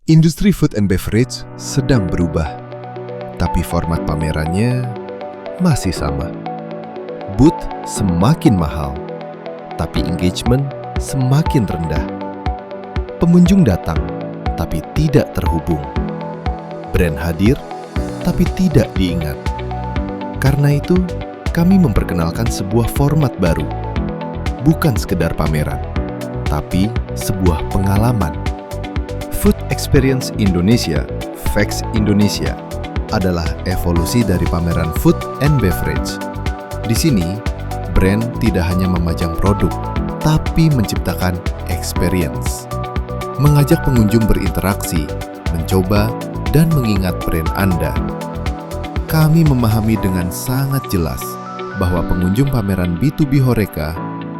Industri food and beverage sedang berubah, tapi format pamerannya masih sama. Booth semakin mahal, tapi engagement semakin rendah. Pengunjung datang, tapi tidak terhubung. Brand hadir, tapi tidak diingat. Karena itu, kami memperkenalkan sebuah format baru. Bukan sekedar pameran, tapi sebuah pengalaman. Food Experience Indonesia, FEX Indonesia, adalah evolusi dari pameran food and beverage. Di sini, brand tidak hanya memajang produk, tapi menciptakan experience. Mengajak pengunjung berinteraksi, mencoba, dan mengingat brand Anda. Kami memahami dengan sangat jelas bahwa pengunjung pameran B2B Horeca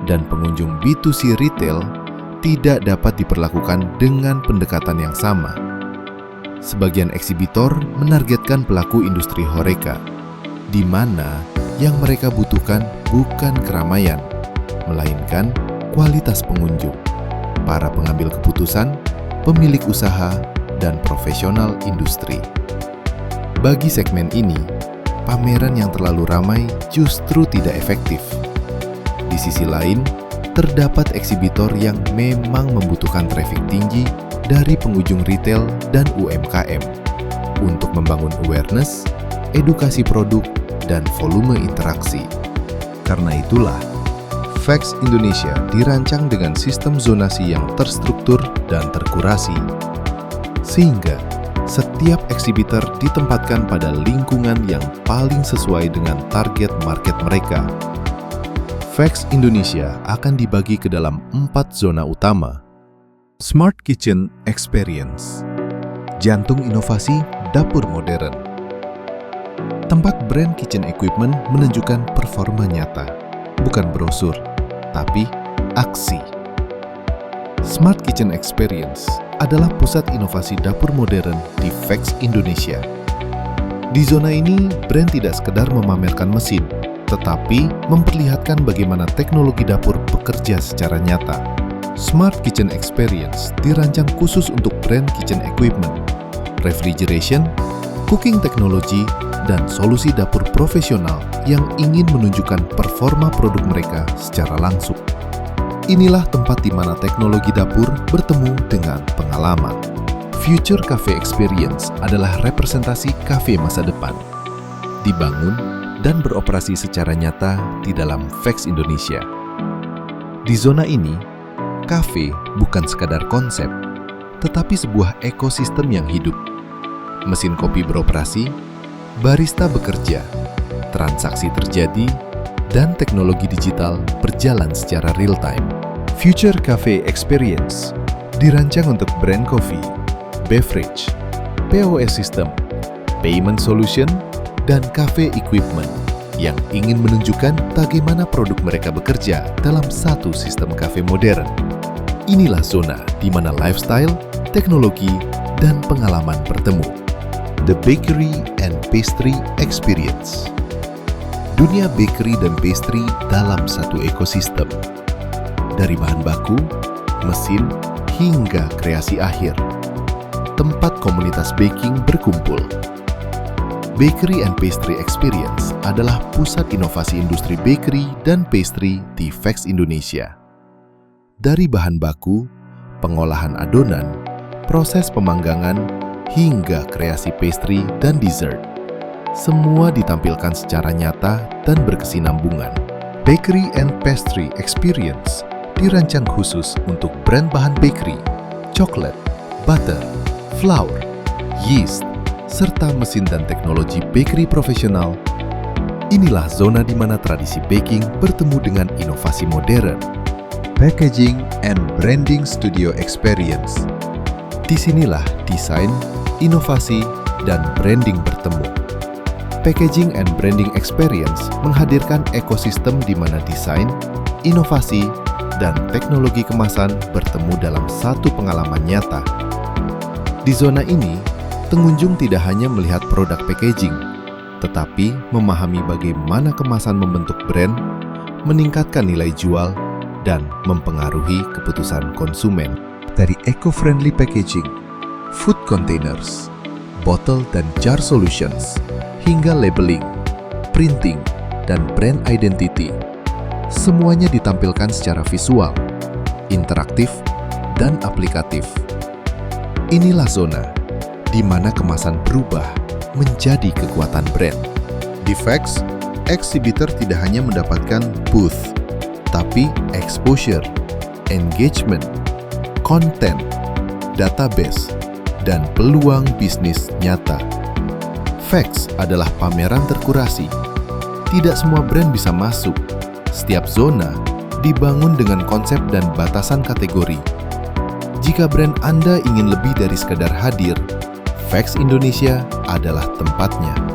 dan pengunjung B2C retail tidak dapat diperlakukan dengan pendekatan yang sama. Sebagian eksibitor menargetkan pelaku industri Horeca, di mana yang mereka butuhkan bukan keramaian, melainkan kualitas pengunjung, para pengambil keputusan, pemilik usaha, dan profesional industri. Bagi segmen ini, pameran yang terlalu ramai justru tidak efektif. Di sisi lain, terdapat eksibitor yang memang membutuhkan traffic tinggi dari pengunjung retail dan UMKM untuk membangun awareness, edukasi produk, dan volume interaksi. Karena itulah, FEX Indonesia dirancang dengan sistem zonasi yang terstruktur dan terkurasi, sehingga setiap eksibitor ditempatkan pada lingkungan yang paling sesuai dengan target market mereka. FEX Indonesia akan dibagi ke dalam 4 zona utama. Smart Kitchen Experience, jantung inovasi dapur modern. Tempat brand kitchen equipment menunjukkan performa nyata, bukan brosur, tapi aksi. Smart Kitchen Experience adalah pusat inovasi dapur modern di FEX Indonesia. Di zona ini, brand tidak sekedar memamerkan mesin, tetapi memperlihatkan bagaimana teknologi dapur bekerja secara nyata. Smart Kitchen Experience dirancang khusus untuk brand kitchen equipment, refrigeration, cooking technology, dan solusi dapur profesional yang ingin menunjukkan performa produk mereka secara langsung. Inilah tempat di mana teknologi dapur bertemu dengan pengalaman. Future Cafe Experience adalah representasi kafe masa depan. Dibangun dan beroperasi secara nyata di dalam FEX Indonesia. Di zona ini, kafe bukan sekadar konsep, tetapi sebuah ekosistem yang hidup. Mesin kopi beroperasi, barista bekerja, transaksi terjadi, dan teknologi digital berjalan secara real-time. Future Cafe Experience dirancang untuk brand coffee, beverage, POS system, payment solution, dan cafe equipment yang ingin menunjukkan bagaimana produk mereka bekerja dalam satu sistem cafe modern. Inilah zona di mana lifestyle, teknologi, dan pengalaman bertemu. The Bakery and Pastry Experience. Dunia bakery dan pastry dalam satu ekosistem. Dari bahan baku, mesin, hingga kreasi akhir. Tempat komunitas baking berkumpul. Bakery and Pastry Experience adalah pusat inovasi industri bakery dan pastry di FEX Indonesia. Dari bahan baku, pengolahan adonan, proses pemanggangan, hingga kreasi pastry dan dessert. Semua ditampilkan secara nyata dan berkesinambungan. Bakery and Pastry Experience dirancang khusus untuk brand bahan bakery, coklat, butter, flour, yeast, serta mesin dan teknologi bakery profesional. Inilah zona di mana tradisi baking bertemu dengan inovasi modern. Packaging and Branding Studio Experience. Disinilah desain, inovasi, dan branding bertemu. Packaging and Branding Experience menghadirkan ekosistem di mana desain, inovasi, dan teknologi kemasan bertemu dalam satu pengalaman nyata. Di zona ini, pengunjung tidak hanya melihat produk packaging, tetapi memahami bagaimana kemasan membentuk brand, meningkatkan nilai jual, dan mempengaruhi keputusan konsumen. Dari eco-friendly packaging, food containers, bottle dan jar solutions, hingga labeling, printing, dan brand identity. Semuanya ditampilkan secara visual, interaktif, dan aplikatif. Inilah zona di mana kemasan berubah menjadi kekuatan brand. Di FEX, exhibitor tidak hanya mendapatkan booth, tapi exposure, engagement, konten, database, dan peluang bisnis nyata. FEX adalah pameran terkurasi. Tidak semua brand bisa masuk. Setiap zona dibangun dengan konsep dan batasan kategori. Jika brand Anda ingin lebih dari sekadar hadir, FEX Indonesia adalah tempatnya.